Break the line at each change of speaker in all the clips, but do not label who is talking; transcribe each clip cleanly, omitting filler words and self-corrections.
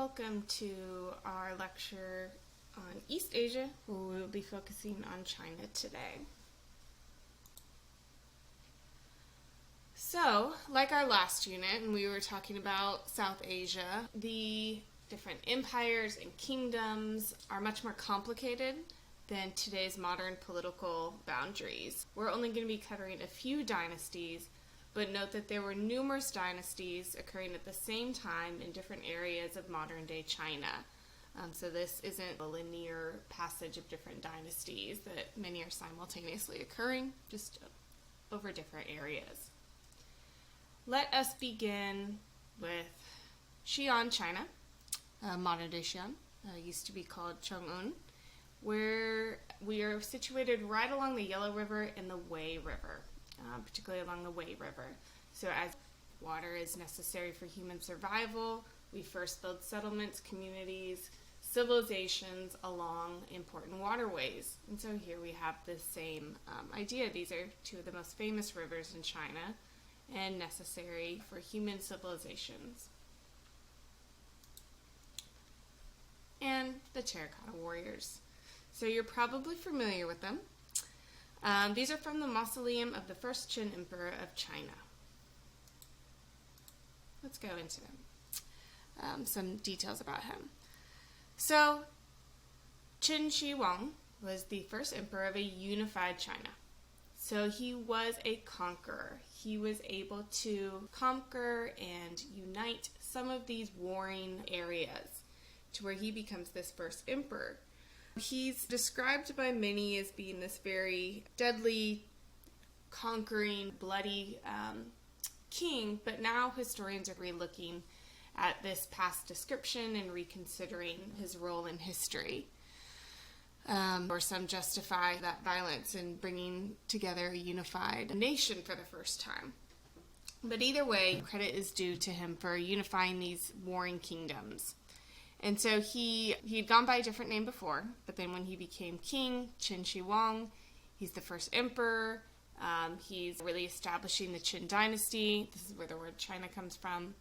Welcome to our lecture on East Asia, where we will be focusing on China today. So, like our last unit, and we were talking about South Asia, the different empires and kingdoms are much more complicated than today's modern political boundaries. We're only going to be covering a few dynasties, but note that there were numerous dynasties occurring at the same time in different areas of modern-day China. So this isn't a linear passage of different dynasties, that many are simultaneously occurring, just over different areas. Let us begin with Xi'an, China, modern-day Xi'an, used to be called Chong'un, where we are situated right along the Yellow River and the Wei River. Particularly along the Wei River. So as water is necessary for human survival, we first build settlements, communities, civilizations along important waterways. And so here we have the same idea. These are two of the most famous rivers in China and necessary for human civilizations. And the terracotta warriors. So you're probably familiar with them. These are from the mausoleum of the first Qin Emperor of China. Let's go into some details about him. So, Qin Shi Huang was the first emperor of a unified China. So he was a conqueror. He was able to conquer and unite some of these warring areas to where he becomes this first emperor. He's described by many as being this very deadly, conquering, bloody king, but now historians are relooking at this past description and reconsidering his role in history. Or some justify that violence in bringing together a unified nation for the first time. But either way, credit is due to him for unifying these warring kingdoms. And so he'd gone by a different name before, but then when he became king, Qin Shi Huang, he's the first emperor. He's really establishing the Qin Dynasty. This is where the word China comes from.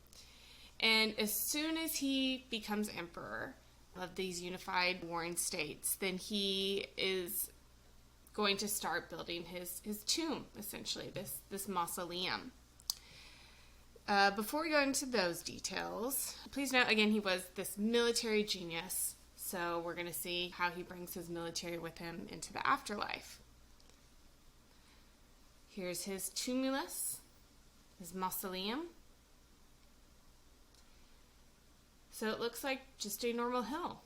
And as soon as he becomes emperor of these unified warring states, then he is going to start building his tomb, essentially, this mausoleum. Before we go into those details, please note, again, he was this military genius, so we're going to see how he brings his military with him into the afterlife. Here's his tumulus, his mausoleum. So it looks like just a normal hill.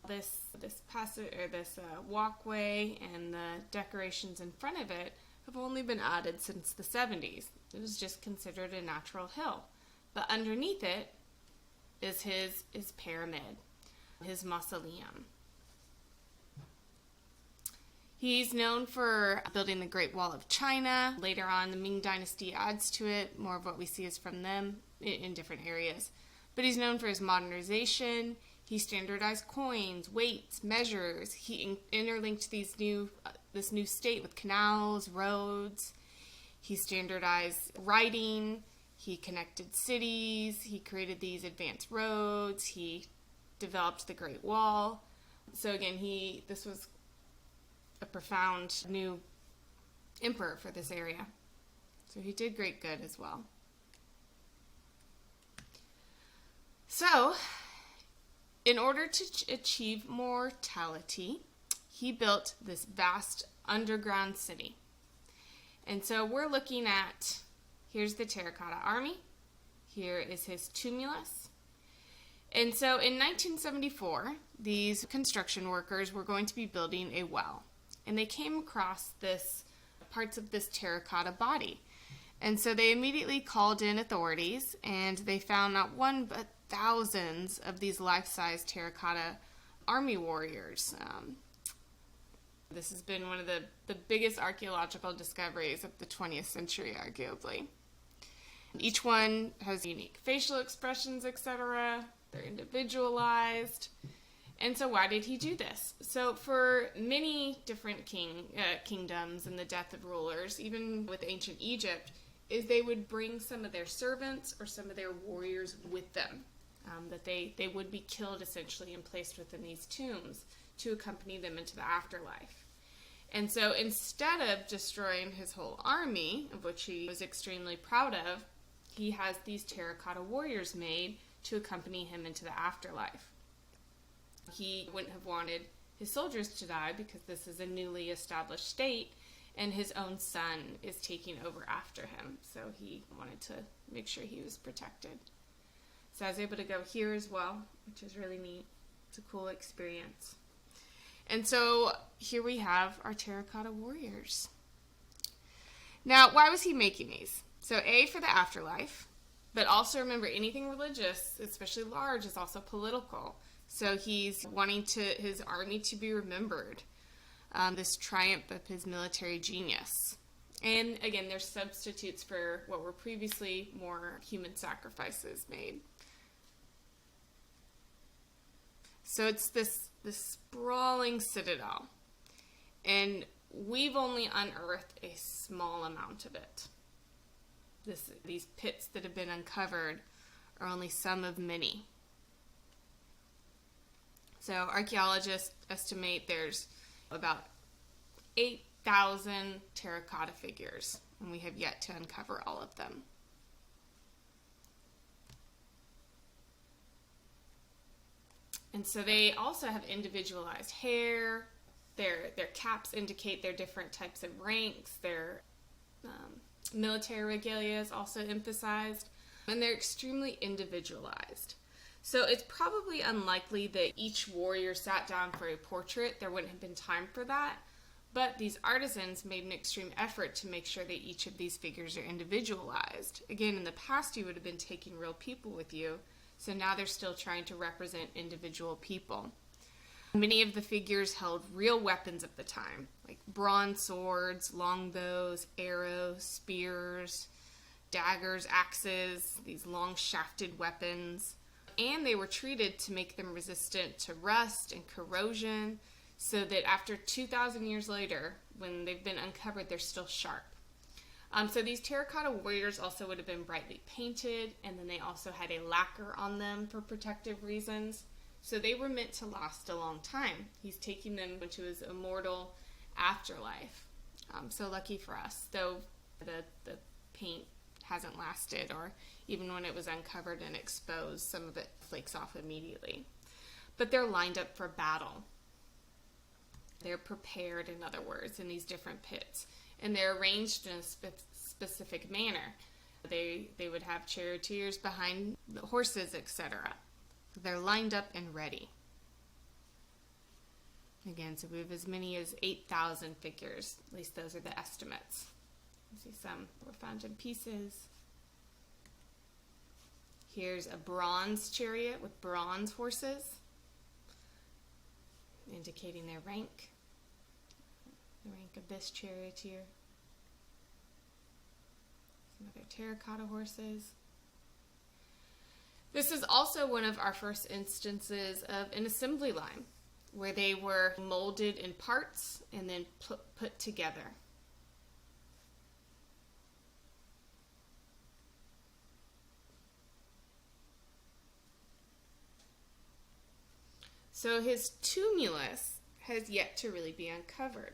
This passage, or this walkway and the decorations in front of it have only been added since the 70s. It was just considered a natural hill. But underneath it is his pyramid, his mausoleum. He's known for building the Great Wall of China. Later on, the Ming Dynasty adds to it. More of what we see is from them in different areas. But he's known for his modernization. He standardized coins, weights, measures. He interlinked this new state with canals, roads. He standardized writing. He connected cities. He created these advanced roads. He developed the Great Wall. So again, this was a profound new emperor for this area. So he did great good as well. So, in order to achieve mortality, he built this vast underground city. And so we're looking at, here's the terracotta army, here is his tumulus. And so in 1974, these construction workers were going to be building a well. And they came across parts of this terracotta body. And so they immediately called in authorities, and they found not one but thousands of these life-size terracotta army warriors. This has been one of the biggest archaeological discoveries of the 20th century, arguably. Each one has unique facial expressions, etc. They're individualized. And so why did he do this? So for many different kingdoms and the death of rulers, even with ancient Egypt, is they would bring some of their servants or some of their warriors with them. that they would be killed essentially and placed within these tombs to accompany them into the afterlife. And so instead of destroying his whole army, of which he was extremely proud of, he has these terracotta warriors made to accompany him into the afterlife. He wouldn't have wanted his soldiers to die because this is a newly established state, and his own son is taking over after him. So he wanted to make sure he was protected. So I was able to go here as well, which is really neat. It's a cool experience. And so here we have our terracotta warriors. Now, why was he making these? So A, for the afterlife, but also remember, anything religious, especially large, is also political. So he's wanting his army to be remembered, this triumph of his military genius. And again, there's substitutes for what were previously more human sacrifices made. So it's this sprawling citadel, and we've only unearthed a small amount of it. These pits that have been uncovered are only some of many. So archaeologists estimate there's about 8,000 terracotta figures, and we have yet to uncover all of them. And so they also have individualized hair. Their caps indicate their different types of ranks. Their military regalia is also emphasized. And they're extremely individualized. So it's probably unlikely that each warrior sat down for a portrait. There wouldn't have been time for that. But these artisans made an extreme effort to make sure that each of these figures are individualized. Again, in the past, you would have been taking real people with you. So now they're still trying to represent individual people. Many of the figures held real weapons of the time, like bronze swords, longbows, arrows, spears, daggers, axes, these long shafted weapons. And they were treated to make them resistant to rust and corrosion, so that after 2,000 years later, when they've been uncovered, they're still sharp. So these terracotta warriors also would have been brightly painted, and then they also had a lacquer on them for protective reasons. So they were meant to last a long time. He's taking them into his immortal afterlife. So lucky for us, though the paint hasn't lasted, or even when it was uncovered and exposed, some of it flakes off immediately. But they're lined up for battle. They're prepared, in other words, in these different pits. And they're arranged in a specific manner. They would have charioteers behind the horses, etc. They're lined up and ready. Again, so we have as many as 8,000 figures. At least those are the estimates. You see some were found in pieces. Here's a bronze chariot with bronze horses, indicating their rank. The rank of this charioteer. Some other terracotta horses. This is also one of our first instances of an assembly line, where they were molded in parts and then put together. So his tumulus has yet to really be uncovered.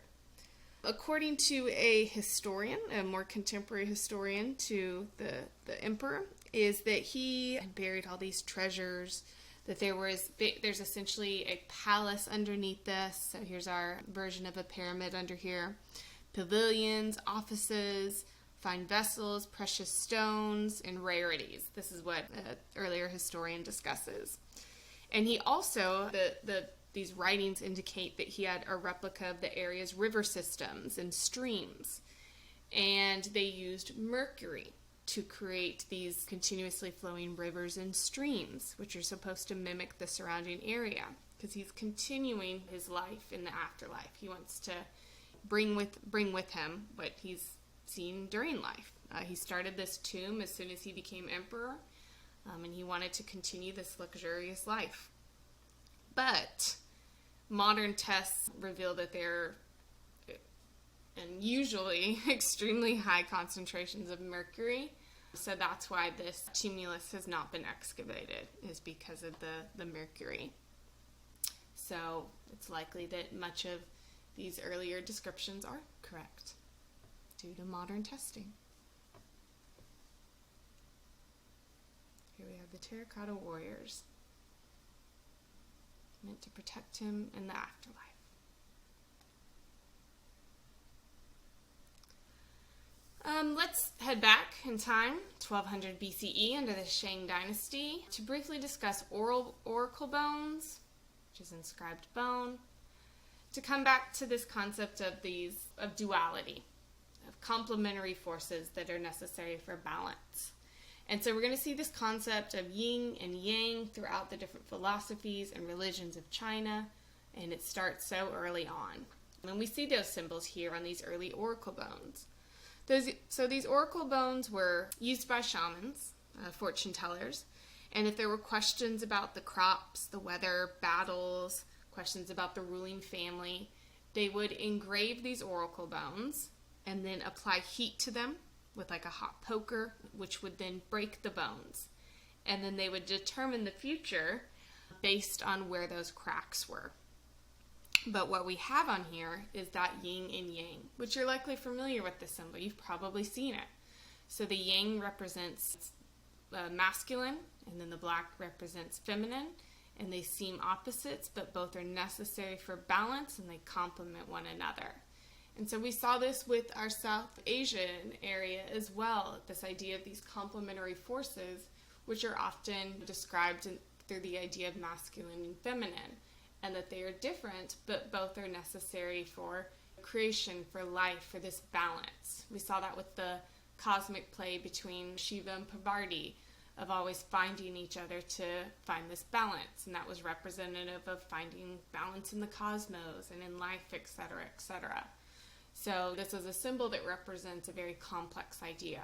According to a historian, a more contemporary historian to the emperor, is that he buried all these treasures, that there's essentially a palace underneath this. So here's our version of a pyramid under here. Pavilions, offices, fine vessels, precious stones, and rarities. This is what an earlier historian discusses. And he also, these writings indicate that he had a replica of the area's river systems and streams. And they used mercury to create these continuously flowing rivers and streams, which are supposed to mimic the surrounding area, because he's continuing his life in the afterlife. He wants to bring with him what he's seen during life. He started this tomb as soon as he became emperor, and he wanted to continue this luxurious life. But modern tests reveal that they're usually extremely high concentrations of mercury, So that's why this tumulus has not been excavated, is because of the mercury. So it's likely that much of these earlier descriptions are correct due to modern testing. Here we have the terracotta warriors, meant to protect him in the afterlife. Let's head back in time, 1200 BCE, under the Shang Dynasty, to briefly discuss oracle bones, which is inscribed bone, to come back to this concept of duality, of complementary forces that are necessary for balance. And so we're going to see this concept of yin and yang throughout the different philosophies and religions of China, and it starts so early on. And we see those symbols here on these early oracle bones. So these oracle bones were used by shamans, fortune tellers, and if there were questions about the crops, the weather, battles, questions about the ruling family, they would engrave these oracle bones and then apply heat to them with like a hot poker, which would then break the bones. And then they would determine the future based on where those cracks were. But what we have on here is that yin and yang, which you're likely familiar with this symbol. You've probably seen it. So the yang represents masculine, and then the black represents feminine, and they seem opposites, but both are necessary for balance, and they complement one another. And so we saw this with our South Asian area as well, this idea of these complementary forces, which are often described through the idea of masculine and feminine, and that they are different, but both are necessary for creation, for life, for this balance. We saw that with the cosmic play between Shiva and Parvati, of always finding each other to find this balance, and that was representative of finding balance in the cosmos and in life, etc., etc. So this is a symbol that represents a very complex idea,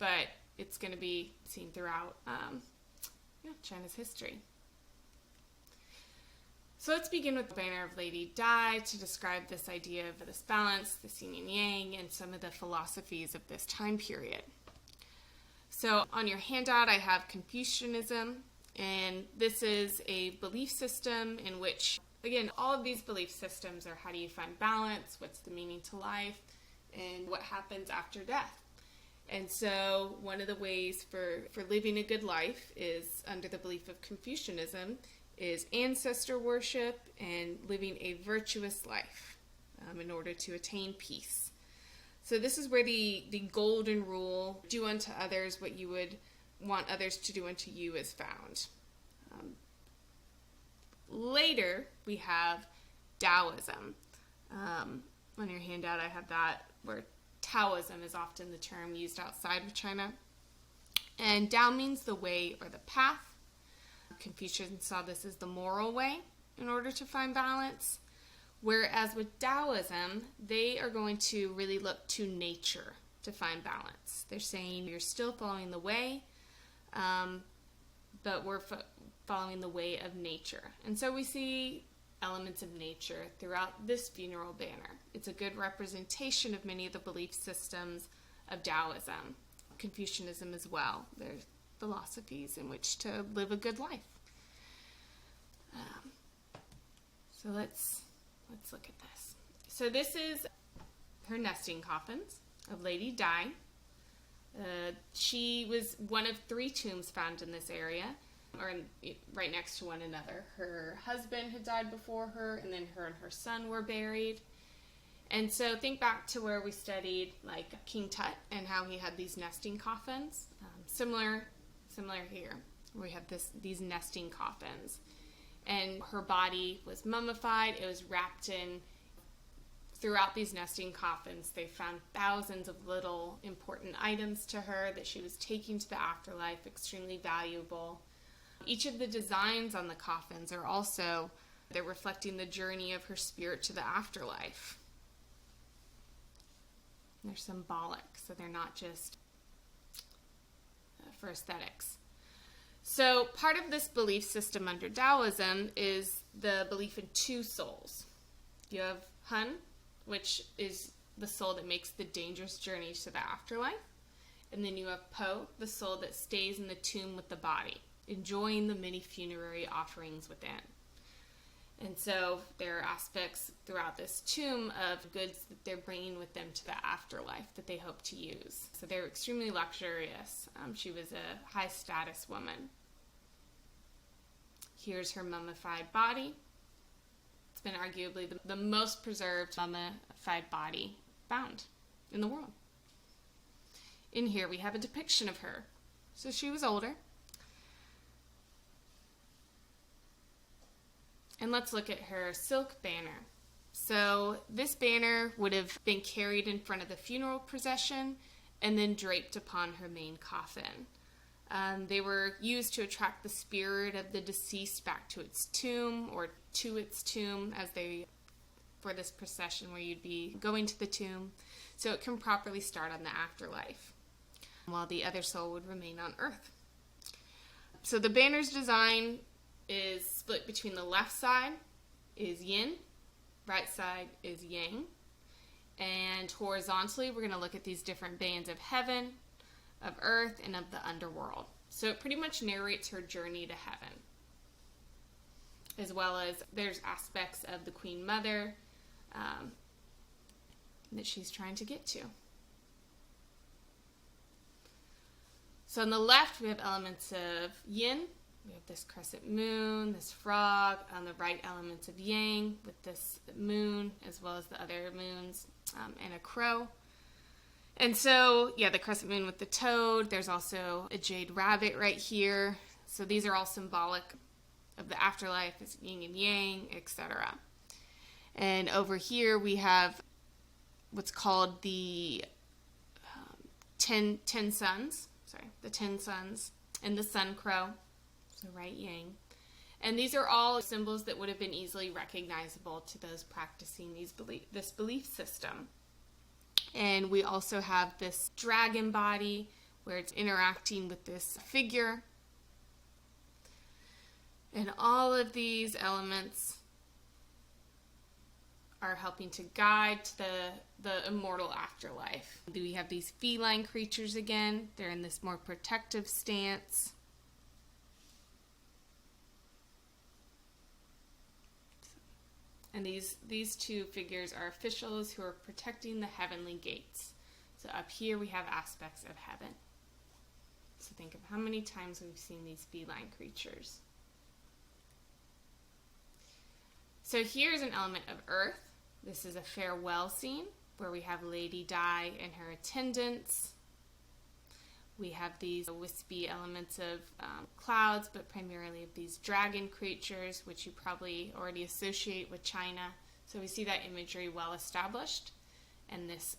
but it's going to be seen throughout China's history. So let's begin with the banner of Lady Dai to describe this idea of this balance, this yin and yang, and some of the philosophies of this time period. So on your handout, I have Confucianism, and this is a belief system in which, again, all of these belief systems are how do you find balance, what's the meaning to life, and what happens after death. And so one of the ways for living a good life is, under the belief of Confucianism, is ancestor worship and living a virtuous life in order to attain peace. So this is where the golden rule, do unto others what you would want others to do unto you, is found. Later, we have Taoism. On your handout, I have that, where Taoism is often the term used outside of China. And Tao means the way or the path. Confucius saw this as the moral way in order to find balance. Whereas with Taoism, they are going to really look to nature to find balance. They're saying you're still following the way, but we're following the way of nature. And so we see elements of nature throughout this funeral banner. It's a good representation of many of the belief systems of Taoism, Confucianism as well. There's philosophies in which to live a good life. So let's look at this. So this is her nesting coffins of Lady Dai. She was one of 3 tombs found in this area, right next to one another. Her husband had died before her, and then her and her son were buried. And so think back to where we studied like King Tut and how he had these nesting coffins. Similar here, where we have these nesting coffins. And her body was mummified. It was wrapped in, throughout these nesting coffins, they found thousands of little important items to her that she was taking to the afterlife, extremely valuable. Each of the designs on the coffins are also, they're reflecting the journey of her spirit to the afterlife. They're symbolic, so they're not just for aesthetics. So part of this belief system under Taoism is the belief in 2 souls. You have Hun, which is the soul that makes the dangerous journey to the afterlife, And then you have Po, the soul that stays in the tomb with the body, enjoying the many funerary offerings within. And so there are aspects throughout this tomb of goods that they're bringing with them to the afterlife that they hope to use. So they're extremely luxurious. She was a high status woman. Here's her mummified body. It's been arguably the most preserved mummified body found in the world. In here we have a depiction of her. So she was older. And let's look at her silk banner. So this banner would have been carried in front of the funeral procession and then draped upon her main coffin. They were used to attract the spirit of the deceased back to its tomb, or to its tomb, for this procession where you'd be going to the tomb, so it can properly start on the afterlife, while the other soul would remain on earth. So the banner's design is split between the left side is yin, right side is yang, and horizontally we're going to look at these different bands of heaven, of earth, and of the underworld. So it pretty much narrates her journey to heaven, as well as there's aspects of the Queen Mother that she's trying to get to. So on the left we have elements of yin. We have this crescent moon, this frog. On the right, elements of yang with this moon, as well as the other moons, and a crow. And so, yeah, the crescent moon with the toad. There's also a jade rabbit right here. So these are all symbolic of the afterlife, as yin and yang, etc. And over here we have what's called the 10 suns. The 10 suns and the sun crow. So right yang. And these are all symbols that would have been easily recognizable to those practicing this belief system. And we also have this dragon body where it's interacting with this figure. And all of these elements are helping to guide to the immortal afterlife. We have these feline creatures again. They're in this more protective stance. And these two figures are officials who are protecting the heavenly gates. So up here we have aspects of heaven. So think of how many times we've seen these feline creatures. So here's an element of earth. This is a farewell scene where we have Lady Dai and her attendants. We have these wispy elements of clouds, but primarily of these dragon creatures, which you probably already associate with China. So we see that imagery well established. And this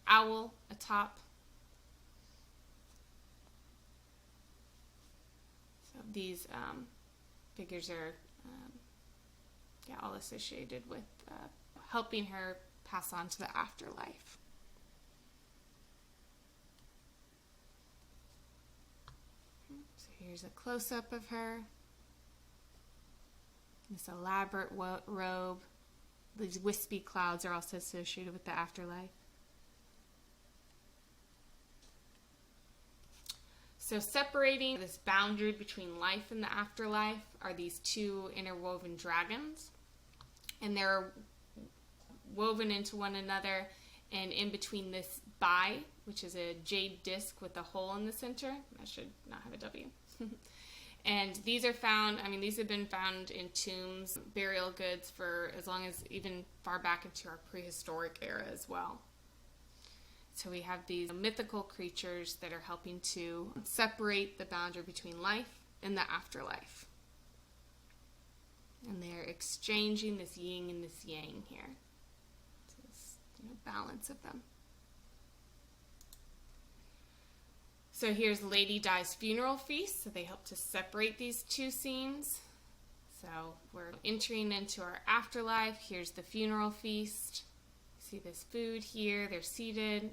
owl atop. So these figures are all associated with helping her pass on to the afterlife. So here's a close-up of her. This elaborate robe. These wispy clouds are also associated with the afterlife. So separating this boundary between life and the afterlife are these two interwoven dragons. And they're woven into one another, and in between this bai, which is a jade disc with a hole in the center. I should not have a W. And these are found, these have been found in tombs, burial goods for as long as even far back into our prehistoric era as well. So we have these mythical creatures that are helping to separate the boundary between life and the afterlife. And they're exchanging this yin and this yang here. So this balance of them. So here's Lady Dai's funeral feast. So they help to separate these two scenes. So we're entering into our afterlife. Here's the funeral feast. See this food here. They're seated.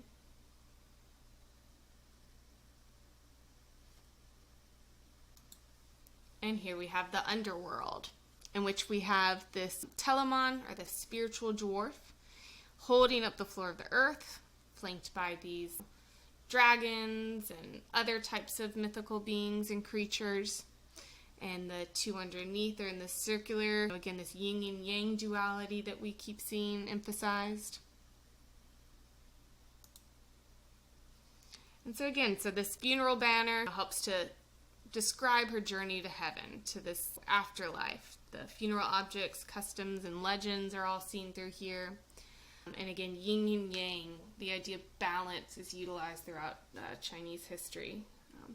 And here we have the underworld, in which we have this Telemon, or the spiritual dwarf, holding up the floor of the earth, flanked by these dragons and other types of mythical beings and creatures. And the two underneath are in the circular, again, this yin and yang duality that we keep seeing emphasized. And so again, this funeral banner helps to describe her journey to heaven, to this afterlife. The funeral objects, customs, and legends are all seen through here. And again, yin and yang, the idea of balance, is utilized throughout Chinese history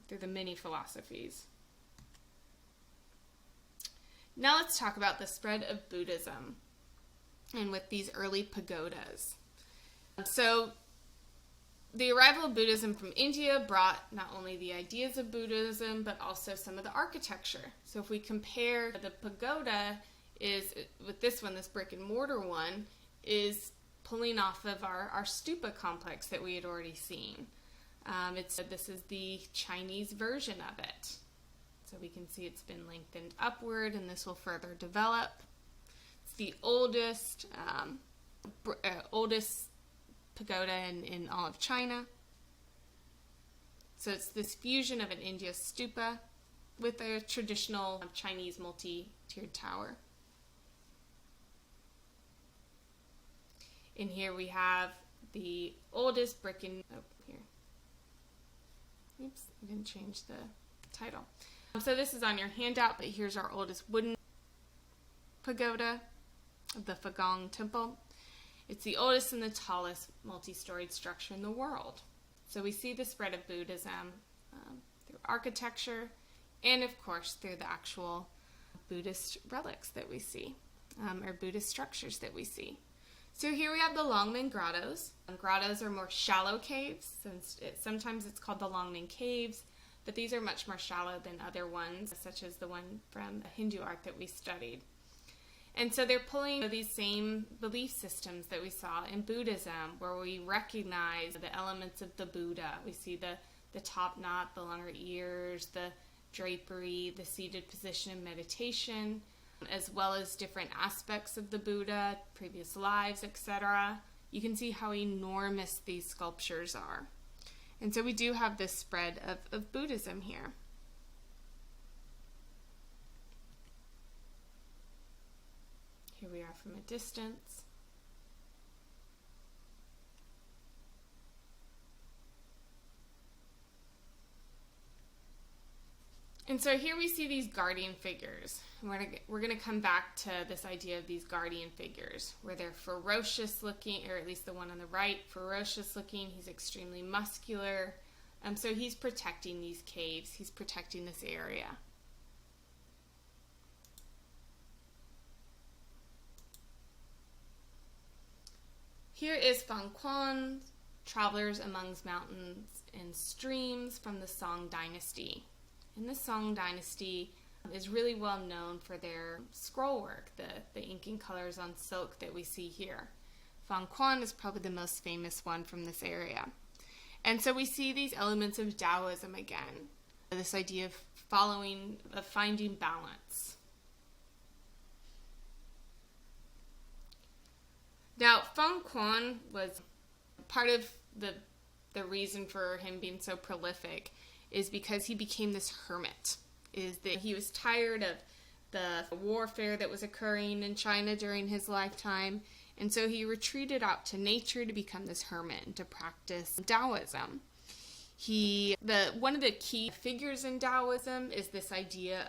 through the many philosophies. Now let's talk about the spread of Buddhism and with these early pagodas. So the arrival of Buddhism from India brought not only the ideas of Buddhism, but also some of the architecture. So if we compare the pagoda with this one, this brick and mortar one, is pulling off of our stupa complex that we had already seen. This is the Chinese version of it. So we can see it's been lengthened upward, and this will further develop. It's the oldest pagoda in all of China. So it's this fusion of an India stupa with a traditional Chinese multi-tiered tower. In here we have the oldest brick and... Oh, here. Oops, I didn't change the title. So this is on your handout, but here's our oldest wooden pagoda of the Fagong Temple. It's the oldest and the tallest multi-storied structure in the world. So we see the spread of Buddhism through architecture and, of course, through the actual Buddhist relics that we see, or Buddhist structures that we see. So here we have the Longmen Grottos. Grottos are more shallow caves. Sometimes it's called the Longmen Caves, but these are much more shallow than other ones, such as the one from Hindu art that we studied. And so they're pulling these same belief systems that we saw in Buddhism, where we recognize the elements of the Buddha. We see the top knot, the longer ears, the drapery, the seated position in meditation, as well as different aspects of the Buddha, previous lives, etc. You can see how enormous these sculptures are. And so we do have this spread of Buddhism here. Here we are from a distance. And so here we see these guardian figures. We're going to come back to this idea of these guardian figures, where they're ferocious looking, or at least the one on the right, ferocious looking. He's extremely muscular. So he's protecting these caves. He's protecting this area. Here is Fan Quan, Travelers Amongst Mountains and Streams from the Song Dynasty. And the Song Dynasty is really well known for their scroll work, the inking colors on silk that we see here. Fan Quan is probably the most famous one from this area. And so we see these elements of Taoism again, this idea of finding balance. Now, Fan Quan was part of the reason for him being so prolific is because he became this hermit. Is that he was tired of the warfare that was occurring in China during his lifetime, and so he retreated out to nature to become this hermit and to practice Taoism. One of the key figures in Taoism is this idea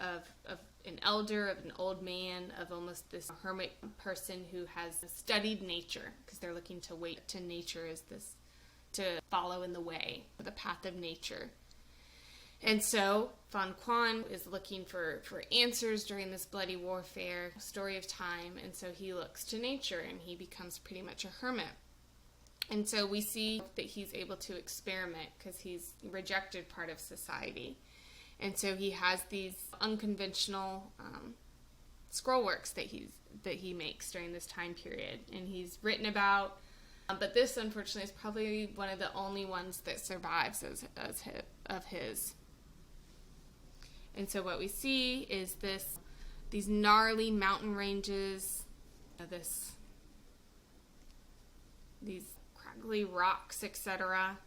of an elder, of an old man, of almost this hermit person who has studied nature, because they're looking to wait to nature as this, to follow in the way, the path of nature. And so Fan Quan is looking for answers during this bloody warfare, story of time, and so he looks to nature and he becomes pretty much a hermit. And so we see that he's able to experiment because he's rejected part of society. And so he has these unconventional scroll works that he makes during this time period, and he's written about. But this, unfortunately, is probably one of the only ones that survives of his. And so what we see is these gnarly mountain ranges, these craggly rocks, etc.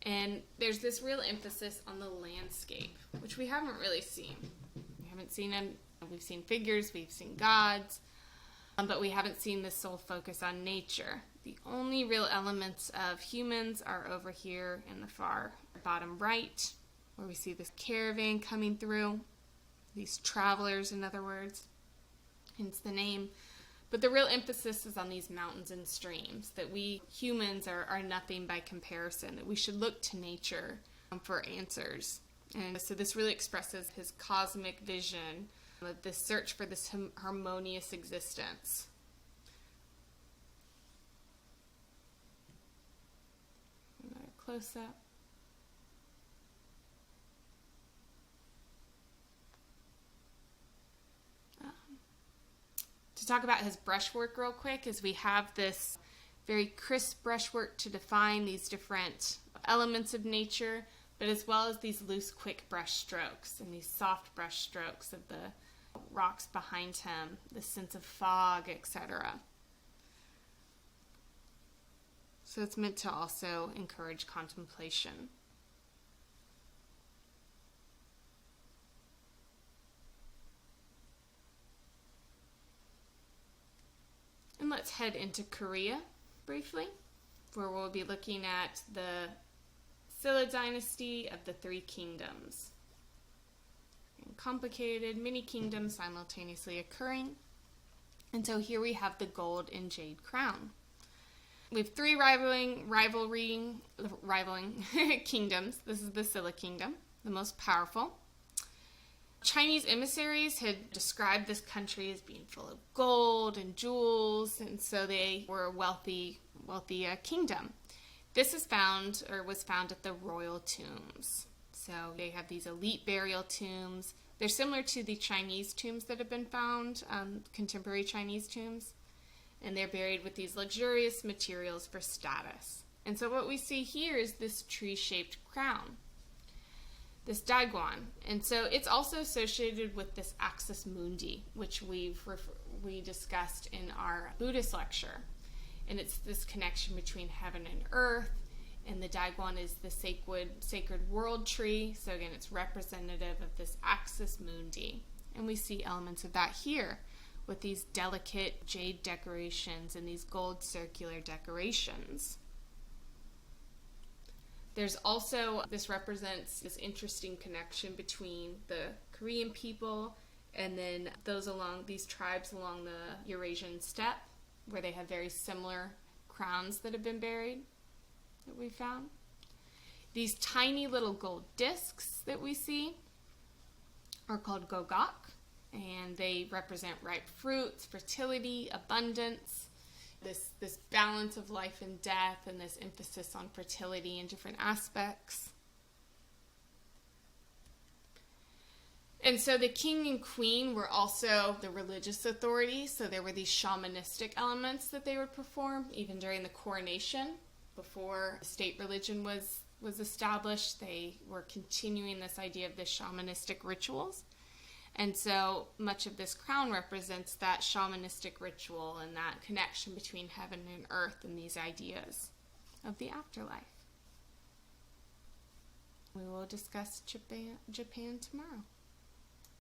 And there's this real emphasis on the landscape, which we haven't really seen. We haven't seen them. We've seen figures, we've seen gods, but we haven't seen this sole focus on nature. The only real elements of humans are over here in the far bottom right, where we see this caravan coming through, these travelers, in other words, hence the name. But the real emphasis is on these mountains and streams, that we humans are nothing by comparison, that we should look to nature for answers. And so this really expresses his cosmic vision of this search for this harmonious existence. Another close-up. To talk about his brushwork real quick, is we have this very crisp brushwork to define these different elements of nature, but as well as these loose, quick brush strokes and these soft brush strokes of the rocks behind him, the sense of fog, etc. So it's meant to also encourage contemplation. And let's head into Korea briefly, where we'll be looking at the Silla Dynasty of the Three Kingdoms. Complicated mini kingdoms simultaneously occurring. And so here we have the gold and jade crown. We have three rivaling kingdoms. This is the Silla Kingdom, the most powerful. Chinese emissaries had described this country as being full of gold and jewels, and so they were a wealthy kingdom. This was found at the royal tombs. So they have these elite burial tombs. They're similar to the Chinese tombs that have been found, contemporary Chinese tombs. And they're buried with these luxurious materials for status. And so what we see here is this tree-shaped crown, this daiguan. And so it's also associated with this axis mundi, which we discussed in our Buddhist lecture. And it's this connection between heaven and earth. And the daiguan is the sacred world tree. So again, it's representative of this axis mundi. And we see elements of that here with these delicate jade decorations and these gold circular decorations. There's also, this represents this interesting connection between the Korean people and then these tribes along the Eurasian steppe, where they have very similar crowns that have been buried, that we found. These tiny little gold discs that we see are called gogok, and they represent ripe fruits, fertility, abundance, this balance of life and death, and this emphasis on fertility in different aspects. And so the king and queen were also the religious authorities, so there were these shamanistic elements that they would perform even during the coronation. Before state religion was established, they were continuing this idea of the shamanistic rituals. And so much of this crown represents that shamanistic ritual and that connection between heaven and earth and these ideas of the afterlife. We will discuss Japan tomorrow.